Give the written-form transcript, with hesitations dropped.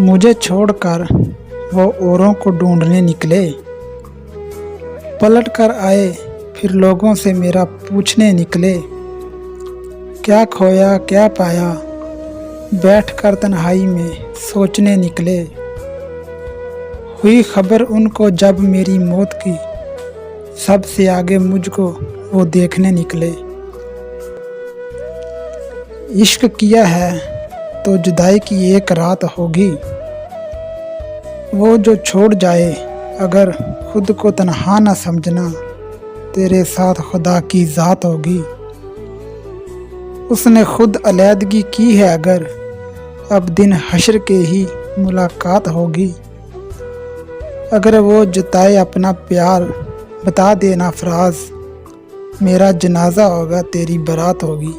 मुझे छोड़कर वो औरों को ढूंढने निकले। पलट कर आए फिर लोगों से मेरा पूछने निकले। क्या खोया क्या पाया, बैठकर तन्हाई में सोचने निकले। हुई खबर उनको जब मेरी मौत की, सबसे आगे मुझको वो देखने निकले। इश्क किया है तो जुदाई की एक रात होगी, वो जो छोड़ जाए अगर खुद को तन्हा न समझना, तेरे साथ खुदा की ज़ात होगी। उसने खुद अलहदगी की है अगर, अब दिन हश्र के ही मुलाकात होगी। अगर वो जताए अपना प्यार बता देना फ़राज़, मेरा जनाजा होगा तेरी बारात होगी।